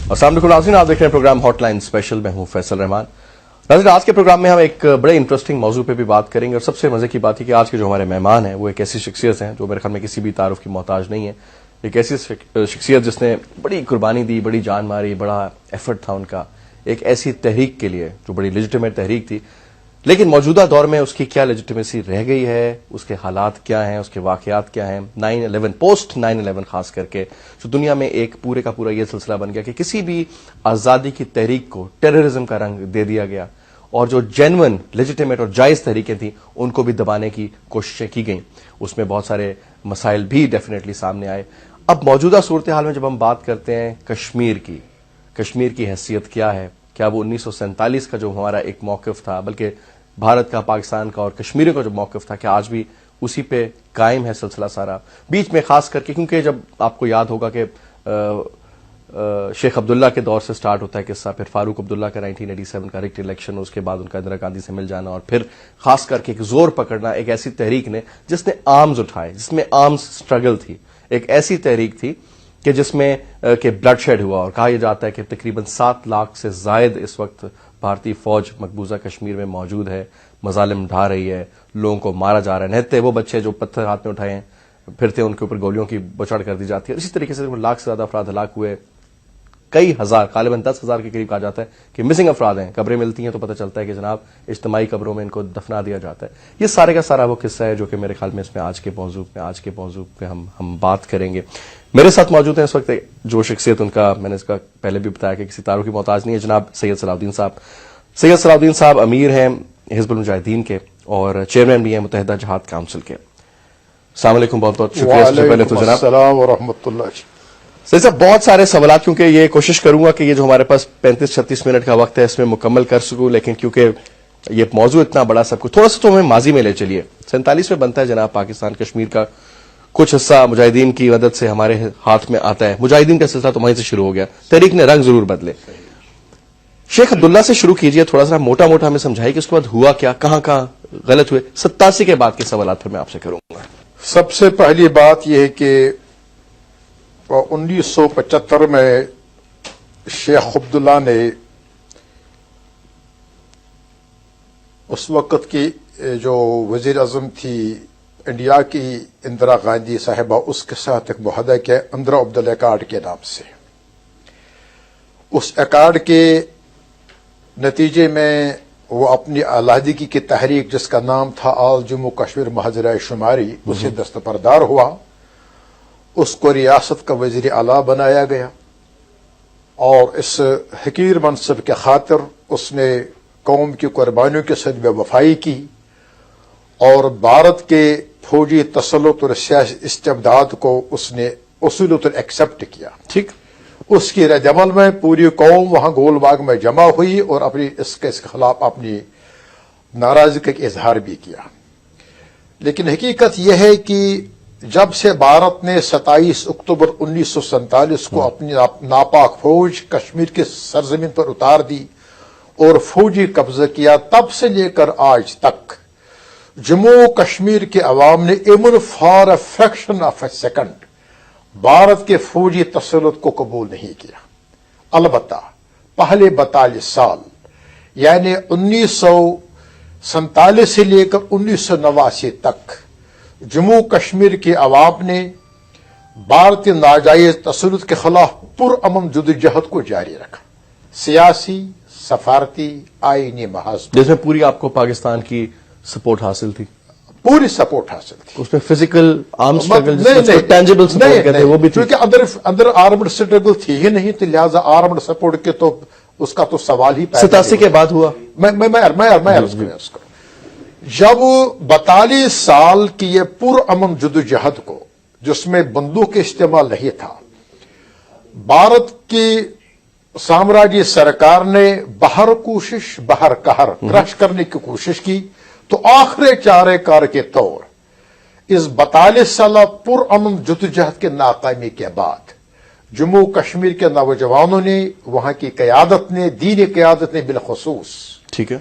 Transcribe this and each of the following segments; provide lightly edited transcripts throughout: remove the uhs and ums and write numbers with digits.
السلام علیکم ناظرین، آپ دیکھ رہے ہیں پروگرام ہاٹ لائن اسپیشل. میں ہوں فیصل رحمان. ناظرین، آج کے پروگرام میں ہم ایک بڑے انٹرسٹنگ موضوع پہ بھی بات کریں گے، اور سب سے مزے کی بات ہے کہ آج کے جو ہمارے مہمان ہیں وہ ایک ایسی شخصیت ہیں جو میرے خیال میں کسی بھی تعارف کی محتاج نہیں ہے. ایک ایسی شخصیت جس نے بڑی قربانی دی، بڑی جان ماری، بڑا ایفرٹ تھا ان کا ایک ایسی تحریک کے لیے جو بڑی لیجیٹمیٹ تحریک تھی. لیکن موجودہ دور میں اس کی کیا لیجیٹمیسی رہ گئی ہے، اس کے حالات کیا ہیں، اس کے واقعات کیا ہیں. 9/11 پوسٹ 9/11 خاص کر کے جو دنیا میں ایک پورے کا پورا یہ سلسلہ بن گیا کہ کسی بھی آزادی کی تحریک کو ٹیررزم کا رنگ دے دیا گیا، اور جو جینون لیجیٹمیٹ اور جائز تحریکیں تھیں ان کو بھی دبانے کی کوششیں کی گئیں. اس میں بہت سارے مسائل بھی ڈیفینیٹلی سامنے آئے. اب موجودہ صورتحال میں جب ہم بات کرتے ہیں کشمیر کی حیثیت کیا ہے؟ کیا وہ 1947 کا جو ہمارا ایک موقف تھا، بلکہ بھارت کا، پاکستان کا اور کشمیریوں کا جو موقف تھا، کہ آج بھی اسی پہ قائم ہے سلسلہ سارا؟ بیچ میں خاص کر کے کیونکہ جب آپ کو یاد ہوگا کہ شیخ عبداللہ کے دور سے سٹارٹ ہوتا ہے قصہ، پھر فاروق عبداللہ کا 1987 کا ریکٹ الیکشن، اس کے بعد ان کا اندرا گاندھی سے مل جانا، اور پھر خاص کر کے ایک زور پکڑنا ایک ایسی تحریک نے جس نے آرمز اٹھائے، جس میں آرمز سٹرگل تھی. ایک ایسی تحریک تھی کہ جس میں کہ بلڈ شیڈ ہوا، اور کہا یہ جاتا ہے کہ تقریباً 7 لاکھ سے زائد اس وقت بھارتی فوج مقبوضہ کشمیر میں موجود ہے، مظالم ڈھا رہی ہے، لوگوں کو مارا جا رہا ہے. نہتے وہ بچے جو پتھر ہاتھ میں اٹھائے ہیں پھرتے ان کے اوپر گولیوں کی بچھڑ کر دی جاتی ہے. اسی طریقے سے لاکھ سے زیادہ افراد ہلاک ہوئے، کئی ہزار، غالباً 10,000 کے قریب کہا جاتا ہے کہ مسنگ افراد ہیں. قبریں ملتی ہیں تو پتہ چلتا ہے کہ جناب اجتماعی قبروں میں ان کو دفنا دیا جاتا ہے. یہ سارے کا سارا وہ قصہ ہے جو کہ میرے خیال میں اس میں آج کے موضوع پہ ہم بات کریں گے. میرے ساتھ موجود ہیں اس وقت جو شخصیت، ان کا میں نے اس کا پہلے بھی بتایا کہ کسی تعارف کی محتاج نہیں ہے، جناب سید صلاح الدین صاحب. سید صلاح الدین صاحب امیر ہیں حزب المجاہدین کے اور چیئرمین بھی ہیں متحدہ جہاد کونسل کے. السلام علیکم، بہت بہت شکریہ. وعلیکم السلام ورحمۃ اللہ. سید صاحب، بہت سارے سوالات، کیونکہ یہ کوشش کروں گا کہ یہ جو ہمارے پاس 35-36 منٹ کا وقت ہے اس میں مکمل کر سکوں، لیکن کیونکہ یہ موضوع اتنا بڑا سب کچھ، تھوڑا سا تو ہمیں ماضی میں لے چلیے. 47 میں بنتا ہے جناب پاکستان، کشمیر کا کچھ حصہ مجاہدین کی مدد سے ہمارے ہاتھ میں آتا ہے. مجاہدین کا سلسلہ تو وہیں سے شروع ہو گیا، تحریک نے رنگ ضرور بدلے. شیخ عبداللہ سے شروع کیجئے، تھوڑا سا موٹا ہمیں سمجھائیے کہ اس کے بعد ہوا کیا، کہاں غلط ہوئے. 87 کے بعد کے سوالات پھر میں آپ سے کروں گا. سب سے پہلی بات یہ ہے کہ 1975 میں شیخ عبداللہ نے اس وقت کی جو وزیر اعظم تھی انڈیا کی اندرا گاندھی صاحبہ، اس کے ساتھ ایک معاہدہ کیا اندرا عبداللہ ایکارڈ کے نام سے. اس ایکارڈ کے نتیجے میں وہ اپنی علیحدگی کی تحریک جس کا نام تھا آل جموں کشمیر محاذ شماری، اسے دستبردار ہوا. اس کو ریاست کا وزیر اعلیٰ بنایا گیا، اور اس حقیر منصب کے خاطر اس نے قوم کی قربانیوں کے ساتھ بے وفائی کی، اور بھارت کے فوجی تسلط اور سیاسی استبداد کو اس نے اصولتاً ایکسپٹ کیا. ٹھیک. اس کی رد عمل میں پوری قوم وہاں گول باغ میں جمع ہوئی اور اس کے خلاف اپنی ناراضگی کا اظہار بھی کیا. لیکن حقیقت یہ ہے کہ جب سے بھارت نے 27 اکتوبر 1947 کو اپنی ناپاک فوج کشمیر کی سرزمین پر اتار دی اور فوجی قبضہ کیا، تب سے لے کر آج تک جموں کشمیر کے عوام نے even for a fraction of a second Bharat کے فوجی تسلط کو قبول نہیں کیا. البتہ پہلے 42 سال یعنی 1947 سے لے کر 1989 تک جموں کشمیر کے عوام نے بھارتی ناجائز تسلط کے خلاف پرامن جدوجہد کو جاری رکھا، سیاسی، سفارتی، آئینی محاذ، جس میں پوری آپ کو پاکستان کی سپورٹ حاصل تھی، پوری سپورٹ حاصل تھی. اس میں فزیکل آرم اسٹرگل، ٹینجبل سپورٹ کہتے ہیں وہ بھی تھی، کیونکہ اندر آرمڈ اسٹرگل تھی ہی نہیں، تو لہذا آرمڈ سپورٹ کے تو اس کا تو سوال ہی پیدا 87 کے بعد ہوا. میں جب 42 سال کی یہ پرامن جدوجہد کو، جس میں بندوق کے استعمال نہیں تھا، بھارت کی سامراجی سرکار نے بہر قہر کرش کرنے کی کوشش کی، تو آخر چارے کار کے طور اس 42 سالہ پرامن جدوجہد کے ناکامی کے بعد جموں کشمیر کے نوجوانوں نے، وہاں کی قیادت نے، دینی قیادت نے بالخصوص، ٹھیک ہے،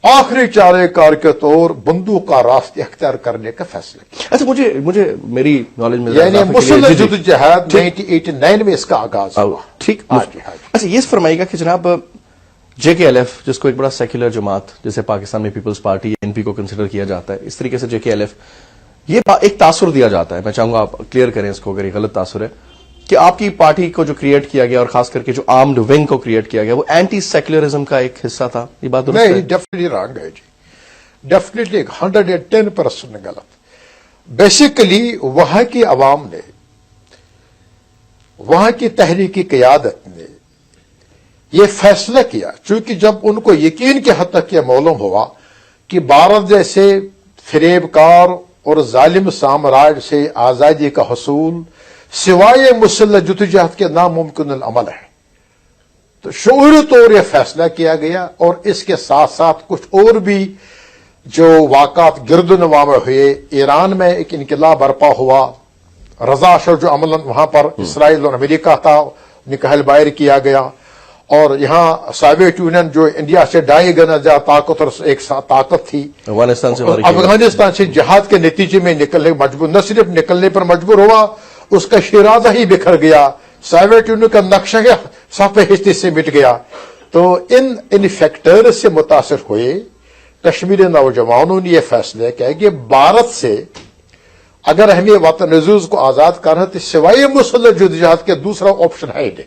आखिरी चारे कार के तौर बंदूक का रास्ते अख्तियार करने का फैसला किया। अच्छा, मुझे मेरी नॉलेज में यानी मुसल्लह जद्दोजहद 1989 में इसका आगाज हुआ। ठीक। हाँ जी, हाँ जी। अच्छा, ये फरमाइएगा कि जनाब JKLF, जिसको एक बड़ा सेक्युलर जमात, जैसे पाकिस्तान में पीपल्स पार्टी NP को कंसिडर किया जाता है, इस तरीके से JKLF, ये एक तासुर दिया जाता है, मैं चाहूंगा आप क्लियर करें इसको अगर ये गलत तासुर है, कि आपकी पार्टी को जो क्रिएट किया गया और खास करके जो आर्म्ड विंग को क्रिएट किया गया वो एंटी सेक्युलरिज्म का एक हिस्सा था। ये बात दुरुस्त है? नहीं, डेफिनेटली रॉन्ग है जी, डेफिनेटली 110% गलत। बेसिकली वहां की आवाम ने, वहां की तहरीकी क़यादत ने यह फैसला किया, चूंकि जब उनको यकीन के हद तक यह मालूम हुआ कि भारत जैसे फरेबकार और जालिम साम्राज्य से आजादी का हसूल सिवाय मुसल्लह जद्दोजहद के नामुमकिन अमल है, तो शऊरी तौर यह फैसला किया गया। और इसके साथ साथ कुछ और भी जो वाक़ात गिरदुनवा में हुए, ईरान में एक इनकलाब बर्पा हुआ, रजा शो जो अमलन वहां पर इसराइल और अमेरिका था, निकाह बाहर किया गया। और यहां सोवियत यूनियन जो इंडिया से 2.5 गुना ज्यादा ताकत और एक साथ ताकत थी, अफगानिस्तान से जिहाद के नतीजे में निकलने मजबूर, न सिर्फ निकलने पर मजबूर हुआ, उसका शिराजा ही बिखर गया, सोवियत यूनियन का नक्शा सफे हिस्से से मिट गया। तो इन फैक्टर से मुतासर हुए कश्मीरी नौजवानों ने यह फैसला किया कि भारत से अगर हमें वतन अज़ीज़ को आजाद करना तो सिवाय मुसल्लह जद्दोजहद के दूसरा ऑप्शन है ही नहीं,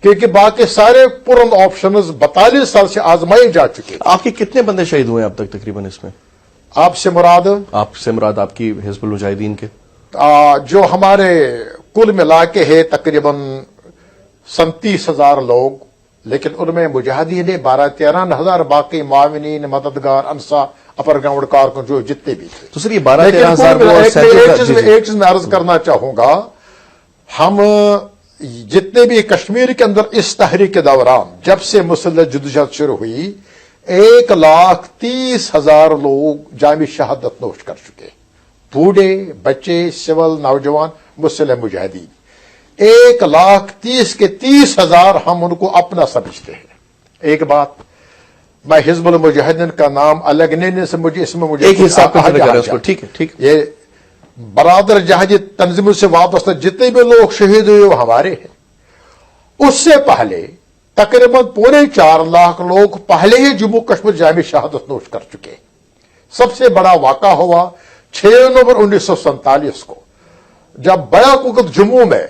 क्योंकि बाकी सारे पुरन ऑप्शन 42 साल से आजमाए जा चुके। आपके कितने बंदे शहीद हुए अब तक तकरीबन इसमें? आपसे मुराद आपकी हिज़्बुल मुजाहिदीन के जो हमारे कुल मिला के है तकरीबन 37,000 लोग, लेकिन उनमें मुजाहिदीन 12-13 हजार, बाकी माविनीन, मददगार, अंसा, अपर ग्राउंड कारकुन जो जितने भी थे। तो सर ये 12-13 हजार एक चीज मैं अर्ज करना चाहूंगा, हम जितने भी कश्मीर के अंदर इस तहरीक के दौरान जब से मुसल्लह जद्दोजहद शुरू हुई 1,30,000 लोग जामी शहादत नोश कर चुके, बूढ़े, बच्चे, सिविल, नौजवान, मुसल्लह मुजाहिदीन 1,30,000 के 30,000 हम उनको अपना समझते हैं। एक बात, मैं हिज़्बुल मुजाहिदीन का नाम अलग नहीं से मुझे इसमें मुझे एक हिसाब उसको, ठीक है, ठीक। ये बरादर जहाजी तंजीमों से वाबस्ता जितने भी लोग शहीद हुए वो हमारे हैं। उससे पहले तकरीबन 4.25 लाख लोग पहले ही जम्मू कश्मीर जामी शहादत नोश कर चुके। सबसे बड़ा वाक़ा हुआ 6 नवंबर 1947 को, जब बयाक वक्त जम्मू में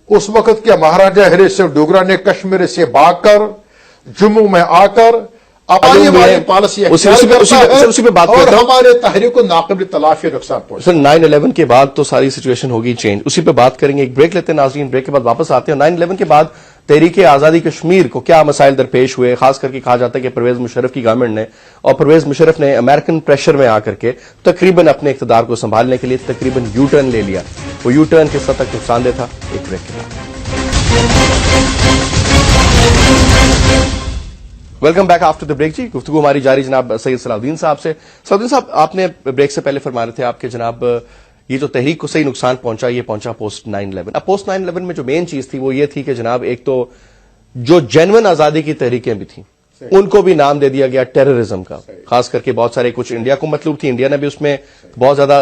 उस वक्त के महाराजा हरी सिंह डोगरा ने कश्मीर से भागकर जम्मू में आकर अपनी पॉलिसी उसी पे बात करता हूं, हमारे तहरीक को नाक़िबल तलाफी नुकसान पहुंचा। सर 9/11 के बाद तो सारी सिचुएशन होगी चेंज, उसी पे बात करेंगे। एक ब्रेक लेते हैं नाज़रीन, ब्रेक के बाद वापस आते हैं। 9/11 के बाद तहरीक आजादी कश्मीर को क्या मसाइल दरपेश हुए, खास करके कहा जाता है कि परवेज मुशर्रफ की गवर्नमेंट ने, और परवेज मुशर्रफ ने अमेरिकन प्रेशर में आकर के तकरीबन अपने इक़्तिदार को संभालने के लिए तकरीबन यू टर्न ले लिया। वो यू टर्न किस हद तक नुकसानदेह था, एक ब्रेक के बाद। Welcome back after the break जी। गुफ्तगू हमारी जारी जनाब सैयद सलाउद्दीन साहब से। सलाउद्दीन साहब, आपने ब्रेक से पहले फरमा रहे थे आपके जनाब ये जो तहरीक को सही नुकसान पहुंचा, ये पहुंचा पोस्ट 9/11। अब पोस्ट 9/11 में जो मेन चीज थी वो ये थी कि जनाब एक तो जो जेन्युइन आजादी की तहरीकें भी थी उनको भी नाम दे दिया गया टेररिज्म का। खास करके बहुत सारे कुछ इंडिया को मतलब थी, इंडिया ने भी उसमें बहुत ज्यादा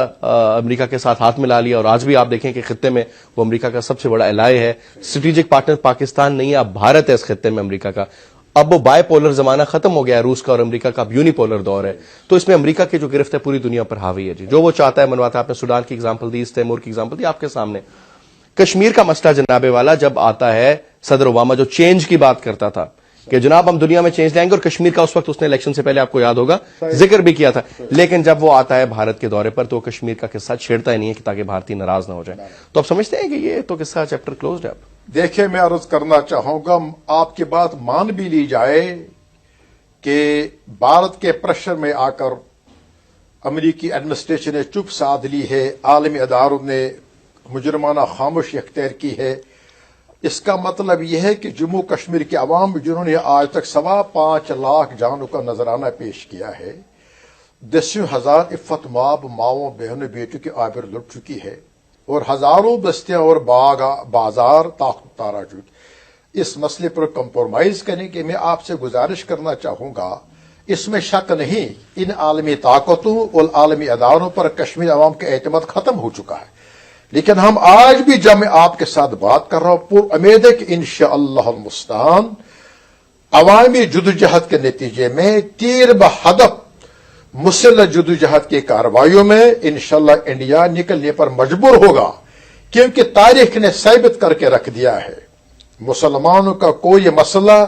अमेरिका के साथ हाथ मिला लिया, और आज भी आप देखें कि खित्ते में वो अमेरिका का सबसे बड़ा एलाय है। स्ट्रेटेजिक पार्टनर पाकिस्तान नहीं है, अब भारत है इस खित्ते में अमेरिका का। अब वो बायपोलर जमाना खत्म हो गया है, रूस का और अमेरिका का अब यूनिपोलर दौर है। तो इसमें अमेरिका की जो गिरफ्त है पूरी दुनिया पर हावी है जी, जो वो चाहता है मनवाता है। आपने सूडान की एग्जांपल दी, तैमूर की एग्जांपल दी आपके सामने। कश्मीर का मसला जनाबे वाला जब आता है, सदर ओबामा जो चेंज की बात करता था कि जनाब हम दुनिया में चेंज लाएंगे, और कश्मीर का उस वक्त उसने इलेक्शन से पहले आपको याद होगा जिक्र भी किया था, लेकिन जब वो आता है भारत के दौरे पर तो कश्मीर का किस्सा छेड़ता ही नहीं है कि ताकि भारतीय नाराज ना हो जाए। तो आप समझते हैं कि ये तो किस्सा चैप्टर क्लोज है। देखिए, मैं अर्ज करना चाहूंगा, आपकी बात मान भी ली जाए कि भारत के प्रेशर में आकर अमेरिकी एडमिनिस्ट्रेशन ने चुप साध ली है, आलमी अदारों ने मुजरमाना खामोशी अख्तियार की है। इसका मतलब यह है कि जम्मू कश्मीर के अवाम जिन्होंने आज तक 5.25 लाख जानों का नजराना पेश किया है, 10,000 इफ्फत माब माओं बहनों बेटियों की आबिर लुट चुकी है, और हजारों बस्तियां और बाजार तारा चुकी। इस मसले पर कंप्रोमाइज करने की मैं आपसे गुजारिश करना चाहूंगा, اس میں شک نہیں ان عالمی طاقتوں اور عالمی اداروں پر کشمیر عوام کا اعتماد ختم ہو چکا ہے، لیکن ہم آج بھی جب میں آپ کے ساتھ بات کر رہا ہوں پر امید ہے کہ انشاءاللہ المستعان عوامی جدوجہد کے نتیجے میں تیر بہدف مسلح جدوجہد کی کارروائیوں میں انشاءاللہ انڈیا نکلنے پر مجبور ہوگا، کیونکہ تاریخ نے ثابت کر کے رکھ دیا ہے مسلمانوں کا کوئی مسئلہ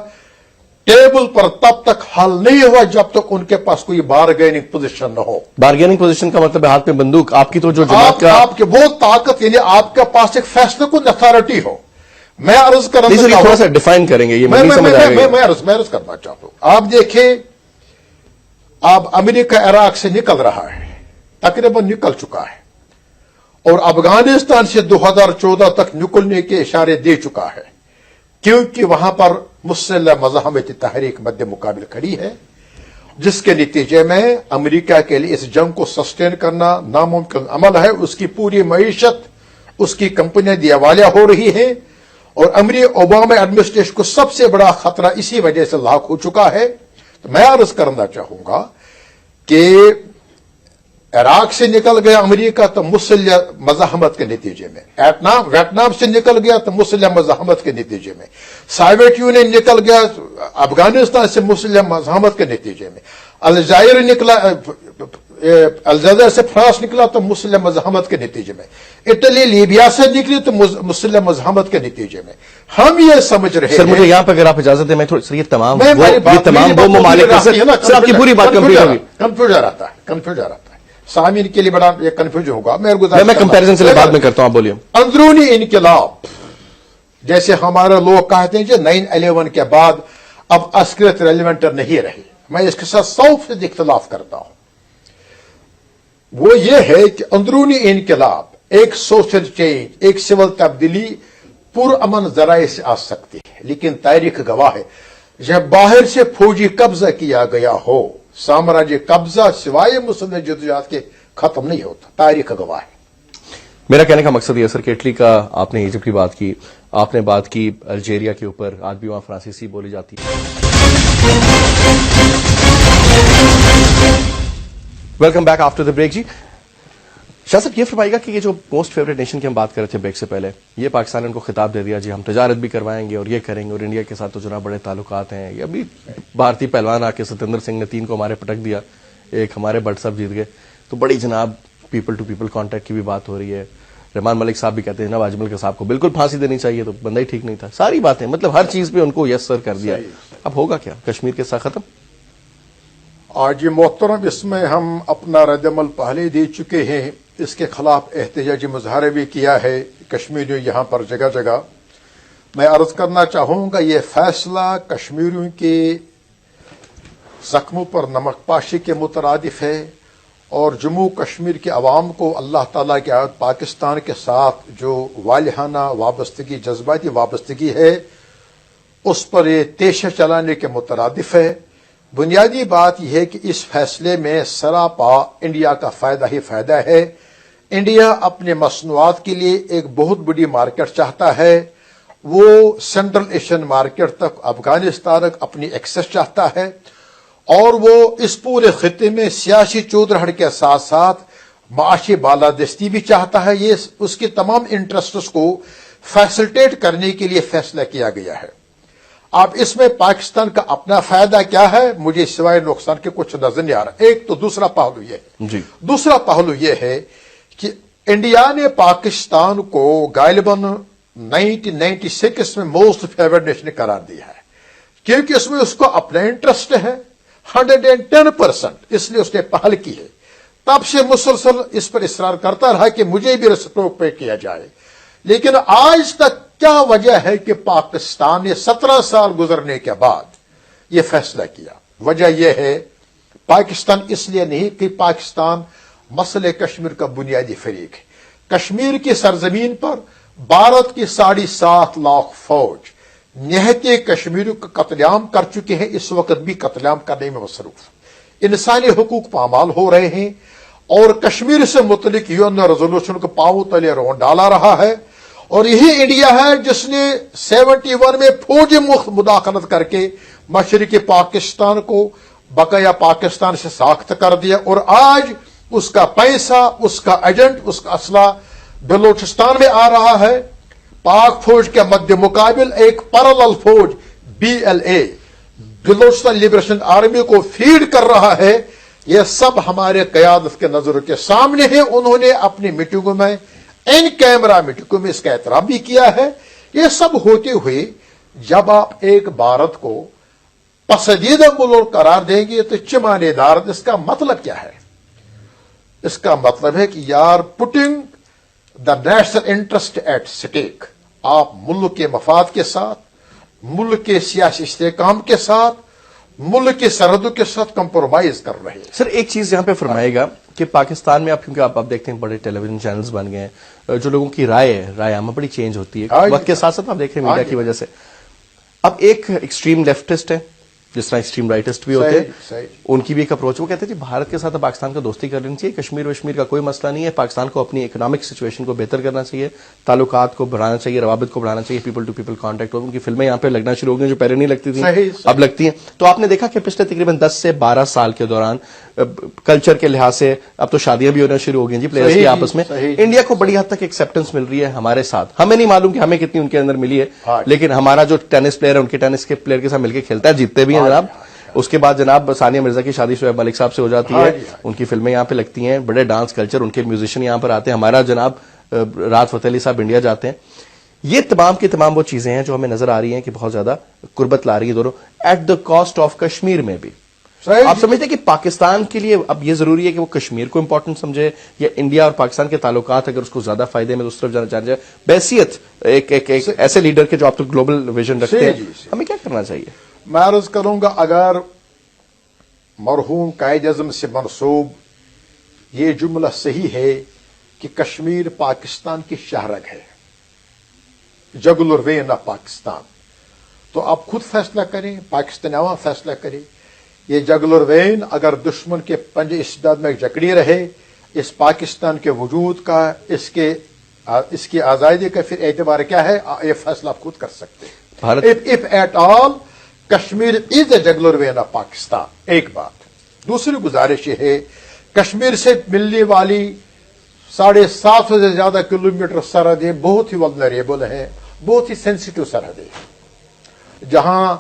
ٹیبل پر تب تک حل نہیں ہوا جب تک ان کے پاس کوئی بارگیننگ پوزیشن نہ ہو۔ بارگیننگ پوزیشن کا مطلب ہے ہاتھ میں بندوق، آپ کی تو جو جماعت کا آپ کے وہ طاقت یعنی آپ کے پاس ایک فیصلہ کن اتھارٹی ہو۔ میں عرض کرنا نہیں سر، یہ تھوڑا سا ڈیفائن کریں گے، یہ مجھے سمجھ آئے گا۔ میں عرض کرنا چاہتا ہوں، آپ دیکھیں اب امریکہ عراق سے نکل رہا ہے، تقریباً نکل چکا ہے، اور افغانستان سے 2014 تک نکلنے کے اشارے دے چکا ہے، کیونکہ وہاں پر مسلح مزاحمتی تحریک مد مقابل کھڑی ہے، جس کے نتیجے میں امریکہ کے لیے اس جنگ کو سسٹین کرنا ناممکن عمل ہے۔ اس کی پوری معیشت، اس کی کمپنیاں دیوالیہ ہو رہی ہیں، اور اوباما ایڈمنسٹریشن کو سب سے بڑا خطرہ اسی وجہ سے لاحق ہو چکا ہے۔ تو میں عرض کرنا چاہوں گا کہ عراق سے نکل گیا امریکہ تو مسلح مزاحمت کے نتیجے میں، ویتنام سے نکل گیا تو مسلح مزاحمت کے نتیجے میں، سوویت یونین نکل گیا افغانستان سے مسلح مزاحمت کے نتیجے میں، الجزائر نکلا، الجزائر سے فرانس نکلا تو مسلح مزاحمت کے نتیجے میں، اٹلی لیبیا سے نکلی تو مسلح مزاحمت کے نتیجے میں۔ ہم یہ سمجھ رہے ہیں سر مجھے یہاں پہ اگر آپ اجازت دیں میں تھوڑا سر یہ تمام وہ ممالک سر آپ کی پوری بات کمپلیٹ ہوگی، کنفیوژن آتا ہے سامعین کے لیے بڑا یہ کنفیوژن ہوگا۔ میں کمپیریزن سے بعد میں کرتا ہوں، آپ بولیے۔ اندرونی انقلاب جیسے ہمارے لوگ کہتے ہیں جو 9/11 کے بعد اب عسکریت ریلیونٹ نہیں رہی، میں اس کے ساتھ 100% اختلاف کرتا ہوں۔ وہ یہ ہے کہ اندرونی انقلاب، ایک سوشل چینج، ایک سول تبدیلی پرامن ذرائع سے آ سکتی ہے، لیکن تاریخ گواہ ہے جب باہر سے فوجی قبضہ کیا گیا ہو، سامراجی قبضہ سوائے مسلح جدوجہد کے ختم نہیں ہوتا، تاریخ گواہ ہے۔ میرا کہنے کا مقصد یہ سر کہ اٹلی کا آپ نے ایجپٹ کی بات کی، آپ نے بات کی الجیریا کے اوپر، آج بھی وہاں فرانسیسی بولی جاتی ہے۔ Welcome back after the break. جی شاہ صاحب یہ فرمائیے گا کہ یہ جو موسٹ فیوریٹ نیشن کی ہم بات کر رہے تھے بریک سے پہلے، یہ پاکستان نے ان کو خطاب دے دیا جی ہم تجارت بھی کروائیں گے اور یہ کریں گے، اور انڈیا کے ساتھ تو جناب بڑے تعلقات ہیں، یہ ابھی بھارتی پہلوان آ کے ستیندر سنگھ نے 3 کو ہمارے پٹک دیا، ایک ہمارے بٹ صاحب جیت گئے، تو بڑی جناب پیپل ٹو پیپل کانٹیکٹ کی بھی بات ہو رہی ہے۔ رحمان ملک صاحب بھی کہتے ہیں جناب اجمل صاحب کو بالکل پھانسی دینی چاہیے، تو بندہ ہی ٹھیک نہیں تھا، ساری باتیں مطلب ہر چیز پہ ان کو یس سر کر دیا۔ اب ہوگا کیا؟ کشمیر کے ساتھ ختم؟ آج یہ محترم اس میں ہم اپنا رد عمل پہلے دے چکے ہیں، اس کے خلاف احتجاجی مظاہرے بھی کیا ہے کشمیریوں یہاں پر جگہ جگہ۔ میں عرض کرنا چاہوں گا یہ فیصلہ کشمیریوں کے زخموں پر نمک پاشی کے مترادف ہے، اور جموں کشمیر کے عوام کو اللہ تعالیٰ کی پاکستان کے ساتھ جو والہانہ وابستگی، جذباتی وابستگی ہے، اس پر یہ تیشہ چلانے کے مترادف ہے۔ بنیادی بات یہ ہے کہ اس فیصلے میں سراپا انڈیا کا فائدہ ہی فائدہ ہے۔ انڈیا اپنے مصنوعات کے لیے ایک بہت بڑی مارکیٹ چاہتا ہے، وہ سینٹرل ایشین مارکیٹ تک، افغانستان تک اپنی ایکسس چاہتا ہے، اور وہ اس پورے خطے میں سیاسی چودراہٹ کے ساتھ ساتھ معاشی بالادستی بھی چاہتا ہے۔ یہ اس کے تمام انٹرسٹس کو فیسلٹیٹ کرنے کے لیے فیصلہ کیا گیا ہے۔ اب اس میں پاکستان کا اپنا فائدہ کیا ہے؟ مجھے سوائے نقصان کے کچھ نظر نہیں آ رہا۔ ایک تو دوسرا پہلو یہ ہے، جی دوسرا پہلو یہ ہے کہ انڈیا نے پاکستان کو غالباً 1996 میں موسٹ فیورڈ نیشن قرار دیا ہے، کیونکہ اس میں اس کو اپنا انٹرسٹ ہے 110%، اس لیے اس نے پہل کی ہے۔ تب سے مسلسل اس پر اصرار کرتا رہا کہ مجھے بھی ریسپروک پے کیا جائے، لیکن آج تک کیا وجہ ہے کہ پاکستان نے 17 سال گزرنے کے بعد یہ فیصلہ کیا؟ وجہ یہ ہے پاکستان اس لیے نہیں کہ پاکستان مسئلہ کشمیر کا بنیادی فریق ہے۔ کشمیر کی سرزمین پر بھارت کی 7.5 لاکھ فوج نہتے کشمیریوں کا قتل عام کر چکے ہیں، اس وقت بھی قتل عام کرنے میں مصروف، انسانی حقوق پامال ہو رہے ہیں، اور کشمیر سے متعلق یون ریزولوشن کو پاؤں تلے رون ڈالا رہا ہے۔ اور یہی انڈیا ہے جس نے 71 میں فوجی مداخلت کر کے مشرقی پاکستان کو बकाया पाकिस्तान से साख्त कर दिया और आज उसका पैसा, उसका एजेंट, उसका असला बलूचिस्तान में आ रहा है। पाक फौज के मध्य मुकाबिल एक पैरेलल फौज BLA, बलूचिस्तान लिबरेशन आर्मी को फीड कर रहा है। यह सब हमारे क़यादत के नजरों के सामने है। उन्होंने अपनी मीटिंगों में, इन कैमरा मीटिंगों में इसका एहतराम भी किया है। यह सब होते हुए जब आप एक भारत को पसंदीदा मुल्क करार देंगे तो चिमानेदार, इसका मतलब क्या है? इसका मतलब है कि यार putting the national interest at stake. आप मुल्क के मफाद के साथ, मुल्क के सियासी इस्तेहकाम के साथ, मुल्क की सरहदों के साथ कंप्रोमाइज कर रहे हैं। सर एक चीज यहां पे फरमाएगा कि पाकिस्तान में आप, क्योंकि आप देखते हैं बड़े टेलीविजन चैनल्स बन गए हैं, जो लोगों की राय है, रायनामा बड़ी चेंज होती है वक्त के साथ साथ। आप देख रहे हैं मीडिया की वजह से अब एक एक्सट्रीम लेफ्टिस्ट है, जिस तरह एक्सट्रीम राइटिस्ट भी होते हैं, उनकी भी एक अप्रोच। वो कहते हैं जी भारत के साथ पाकिस्तान को दोस्ती कर लेनी चाहिए, कश्मीर वश्मीर का कोई मसला नहीं है, पाकिस्तान को अपनी इकोनॉमिक सिचुएशन को बेहतर करना चाहिए, ताल्लुकात को बढ़ाना चाहिए, रवाबित को बढ़ाना चाहिए, पीपल टू पीपल कॉन्टैक्ट हो। उनकी फिल्में यहाँ पे लगना शुरू हो गई जो पहले नहीं लगती थी, अब लगती हैं। तो आपने देखा कि पिछले तकरीबन 10 से 12 साल के दौरान कल्चर के लिहाज से अब तो शादियां भी होना शुरू हो गई जी प्लेयर्स की आपस में। इंडिया को बड़ी हद तक एक्सेप्टेंस मिल रही है हमारे साथ। हमें नहीं मालूम कि हमें कितनी उनके अंदर मिली है, लेकिन हमारा जो टेनिस प्लेयर है उनके टेनिस के प्लेयर के साथ मिलकर खेलता है, जीतते भी हैं जनाब। उसके बाद जनाब सानिया मिर्जा की शादी शोएब मलिक साहब से हो जाती है, उनकी फिल्में यहाँ पे लगती हैं, बड़े डांस कल्चर, उनके म्यूजिशियन यहाँ पर आते हैं। हमारा जनाब राहत फतेह अली साहब इंडिया जाते हैं। ये तमाम की तमाम वो चीजें हैं जो हमें नजर आ रही हैं कि बहुत ज्यादा कुर्बत ला रही है दोनों, at the cost of Kashmir में भी। आप समझते हैं कि पाकिस्तान के लिए अब ये जरूरी है कि वो कश्मीर को इंपॉर्टेंट समझे, या इंडिया और पाकिस्तान के ताल्लुकात अगर उसको ज्यादा फायदे में उस तरफ जाना चाह जाए, बैसियत एक ऐसे लीडर के जो आप तो ग्लोबल विजन रखते हैं, हमें क्या करना चाहिए? मैं अर्ज करूंगा, अगर मरहूम कायद अज़म से मनसूब ये जुमला सही है कि कश्मीर पाकिस्तान की शहरग है, जगुलरवेन ऑफ पाकिस्तान, तो आप खुद फैसला करें, पाकिस्तानी अवाम फैसला करें। ये जगुलरवेन अगर दुश्मन के पंजे इस्तेदाद में जकड़ी रहे, इस पाकिस्तान के वजूद का, इसकी आजादी का फिर एतबार क्या है, ये फैसला आप खुद कर सकते हैं। If at all Kashmir is the jugular vein of Pakistan. एक बात। दूसरी गुजारिश ये है, कश्मीर से मिलने वाली 750 से ज्यादा किलोमीटर सरहदें बहुत ही वल्नरेबल है, बहुत ही सेंसिटिव सरहदें, जहां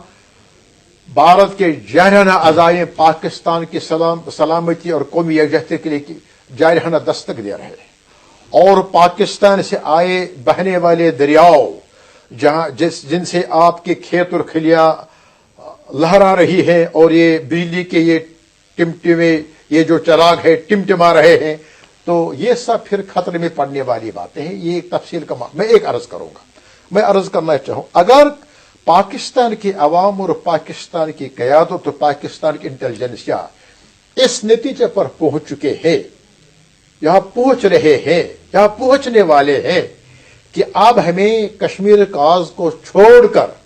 भारत के जारहाना अज़ाइम पाकिस्तान की सलामती और कौमी यकजहती के लिए जारहाना दस्तक दे रहे हैं। और पाकिस्तान से आए बहने वाले दरियाओं, जिनसे आपके खेत और खलियां लहरा रही है, और ये बिजली के ये टिमटिमे, ये जो चराग है टिमटिमा रहे हैं, तो ये सब फिर खतरे में पड़ने वाली बातें हैं। ये एक तफसील का मैं एक अर्ज करूंगा, मैं अर्ज करना चाहूं, अगर पाकिस्तान की अवाम और पाकिस्तान की क़यादत और पाकिस्तान की इंटेलिजेंसिया इस नतीजे पर पहुंच चुके हैं, यहां पहुंच रहे हैं, यहां पहुंचने वाले हैं कि अब हमें कश्मीर काज को छोड़कर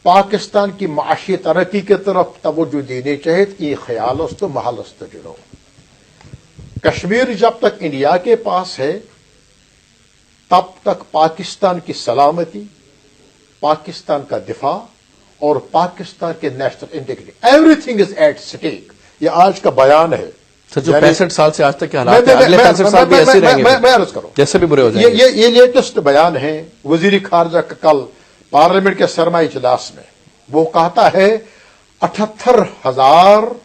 पाकिस्तान की माशी तरक्की की तरफ तवज्जो देनी चाहिए। कि ख्यालस्त महलस्त जुड़ो, कश्मीर जब तक इंडिया के पास है तब तक पाकिस्तान की सलामती, पाकिस्तान का दिफा और पाकिस्तान के national integrity, everything is at stake. ये आज का बयान है। सर जो 65 साल से आज तक के हालात हैं, अगले 65 साल भी ऐसे रहेंगे। मैं अर्ज करूं, जैसे भी बुरे हो जाएंगे। ये लेटेस्ट बयान है वजीर खारजा का कल पार्लियामेंट के सरमाई इजलास में। वो कहता है 78,000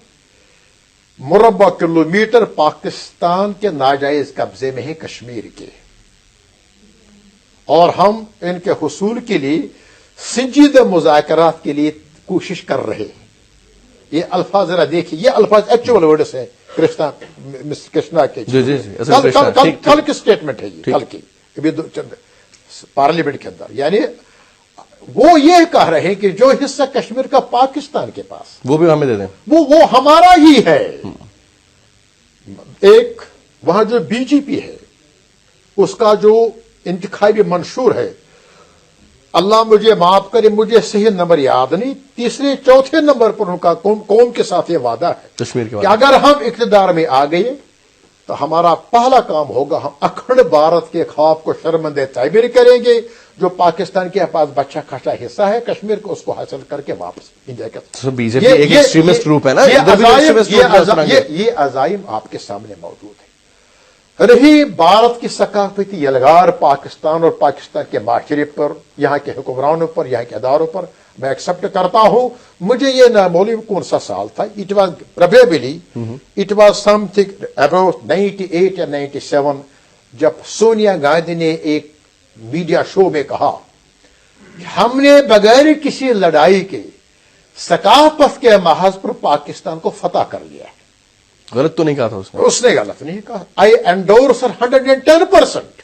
मुरब्बा किलोमीटर पाकिस्तान के नाजायज कब्जे में है कश्मीर के, और हम इनके हुसूल के लिए संजीदा मुज़ाकरात के लिए कोशिश कर रहे हैं। ये अल्फाज जरा देखिए, ये अल्फाज एक्चुअल वर्ड्स हैं मिस्टर कृष्णा के। कल की स्टेटमेंट है ये, कल की पार्लियामेंट के अंदर। यानी वो ये कह रहे हैं कि जो हिस्सा कश्मीर का पाकिस्तान के पास, वो भी हमें दे दें, वो हमारा ही है। एक वहां जो बीजेपी है उसका जो इंतखाबी मंशूर है, अल्लाह मुझे माफ करे, मुझे सही नंबर याद नहीं, तीसरे चौथे नंबर पर उनका कौम के साथ ये वादा है कश्मीर के कि अगर हम इक़्तिदार में आ गए तो हमारा पहला काम होगा, हम अखंड भारत के ख्वाब को शर्मंदे ताबीर करेंगे। जो पाकिस्तान के पास बच्चा खचा हिस्सा है कश्मीर को, उसको हासिल करके वापस इंडिया के। तो बीजेपी एक एक्सट्रीमिस्ट ग्रुप है ना, ये अजाइम आपके सामने मौजूद है। रही बात की सकाफती यलगार पाकिस्तान और पाकिस्तान के माशरे पर, यहाँ के हुक्मरानों पर, यहाँ के अदारों पर, मैं एक्सेप्ट करता हूं। मुझे ये नामौलूम कौन सा साल था, it was probably it was something about 98 या 97, जब सोनिया गांधी ने एक मीडिया शो में कहा हमने बगैर किसी लड़ाई के सकाफत के महज पर पाकिस्तान को फतह कर लिया है। गलत तो नहीं कहा था उसने? उसने गलत नहीं कहा। आई एंडोर्स 110%।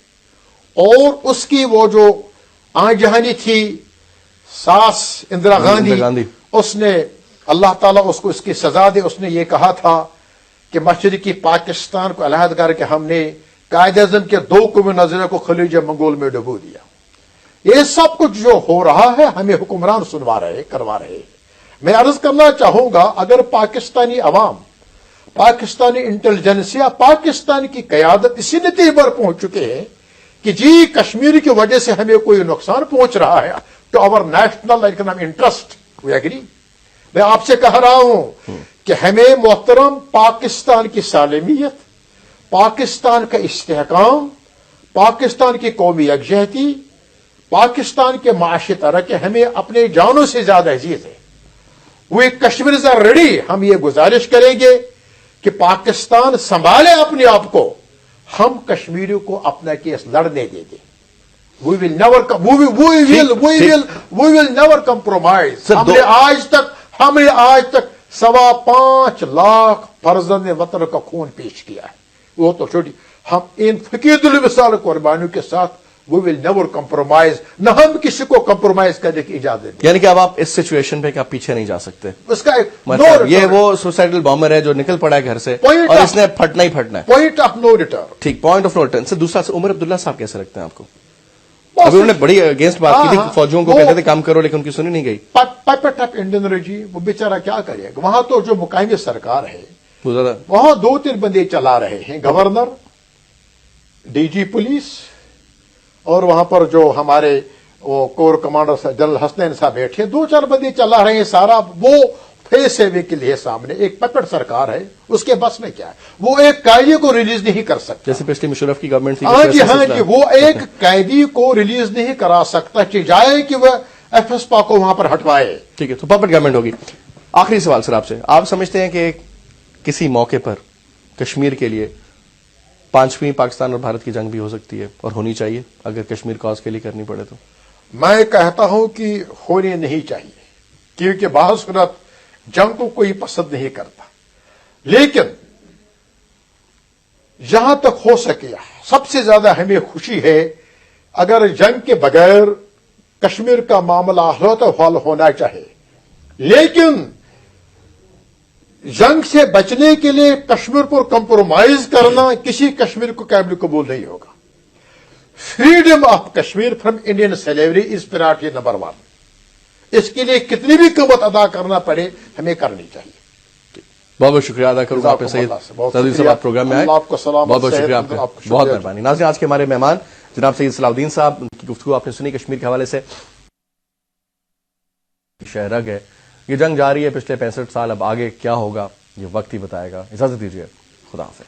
और उसकी वो जो आजहानी थी सास इंदिरा गांधी, उसने अल्लाह ताला उसको इसकी सजा दे, उसने ये कहा था कि मशरिकी पाकिस्तान को अलहद करके हमने कायद-ए-आज़म के 2 कौमी नजर को खलीज मंगोल में डुबो दिया। ये सब कुछ जो हो रहा है हमें हुक्मरान सुनवा रहे, करवा रहे। मैं अर्ज करना चाहूंगा, अगर पाकिस्तानी अवाम, पाकिस्तानी इंटेलिजेंसिया, पाकिस्तान की कयादत इसी नतीजे पर पहुंच चुके हैं कि जी कश्मीर की वजह से हमें कोई नुकसान पहुंच रहा है to our national economic interest, we agree. मैं आपसे कह रहा हूं कि हमें मोहतरम पाकिस्तान की सालमियत, पाकिस्तान का इस्तेहकाम, पाकिस्तान की कौमी यकजहती, पाकिस्तान के माशी तरक्की हमें अपने जानों से ज्यादा अजीज है। वे कश्मीर इज रेडी। हम ये गुजारिश करेंगे कि पाकिस्तान संभाले अपने आप को, हम कश्मीरियों को अपना केस लड़ने दे दें। We will never compromise। हमने आज तक 5.25 लाख फर्जंद वतन का खून पेश किया है, वो तो छोटी। हम इन फकीदुल मिसाल कुर्बानियों के साथ we will never compromise, न हम किसी को कंप्रोमाइज करने की इजाजत दें। यानी कि अब आप इस सिचुएशन पे आप पीछे नहीं जा सकते। उसका मतलब ये वो सुसाइडल बॉम्बर है जो निकल पड़ा है घर से और इसने फटना ही फटना है। Point of no return. ठीक, पॉइंट ऑफ नो रिटर्न से दूसरा उमर अब्दुल्ला साहब कैसे लगते हैं आपको? अभी उन्होंने बड़ी अगेंस्ट बात की थी, फौजियों को कहते थे काम करो, लेकिन उनकी सुनी नहीं गई। पपेट ऑफ इंडियन रेजिम, वो बेचारा क्या करेगा? वहां तो जो मुकामी सरकार है वहां 2-3 बंदे चला रहे हैं, गवर्नर, डीजी पुलिस, और वहां पर जो हमारे वो कोर कमांडर जनरल हसनैन साहब बैठे, 2-4 बंदे चला रहे हैं सारा। वो फेस सेवे के लिए सामने एक पपेट सरकार है, उसके बस में क्या है? वो एक कैदी को रिलीज नहीं कर सकता, जैसे पिछली मुशर्रफ की गवर्नमेंट थी। हाँ जी, वो एक कैदी को रिलीज नहीं करा सकता, चाहे कि वह एफएसपा को वहां पर हटवाए। ठीक है, तो पपेट गवर्नमेंट होगी। आखिरी सवाल सर आपसे, आप समझते हैं कि किसी मौके पर कश्मीर के लिए 5वीं पाकिस्तान और भारत की जंग भी हो सकती है और होनी चाहिए अगर कश्मीर कॉज के लिए करनी पड़े तो? मैं कहता हूं कि होनी नहीं चाहिए, क्योंकि बहुत सूरत जंग को कोई पसंद नहीं करता, लेकिन जहां तक हो सके सबसे ज्यादा हमें खुशी है अगर जंग के बगैर कश्मीर का मामला हल होना चाहिए। लेकिन जंग से बचने के लिए कश्मीर पर कंप्रोमाइज करना किसी कश्मीर को काबिल कबूल नहीं होगा। Freedom of Kashmir from Indian slavery is priority number 1। इसके लिए कितनी भी कीमत अदा करना पड़े हमें करनी चाहिए। बहुत बहुत शुक्रिया अदा करूंगा आपसे सईद साहब, आप प्रोग्राम में आए, बहुत बहुत शुक्रिया आपका, बहुत मेहरबानी। नाज़रीन, आज के हमारे मेहमान जनाब सईद सलाउद्दीन साहब, उनकी गुफ्तगू आपने सुनी कश्मीर के हवाले से। शहरग है, ये जंग जारी है पिछले 65 साल, अब आगे क्या होगा ये वक्त ही बताएगा। इजाजत दीजिए, खुदा हाफिज।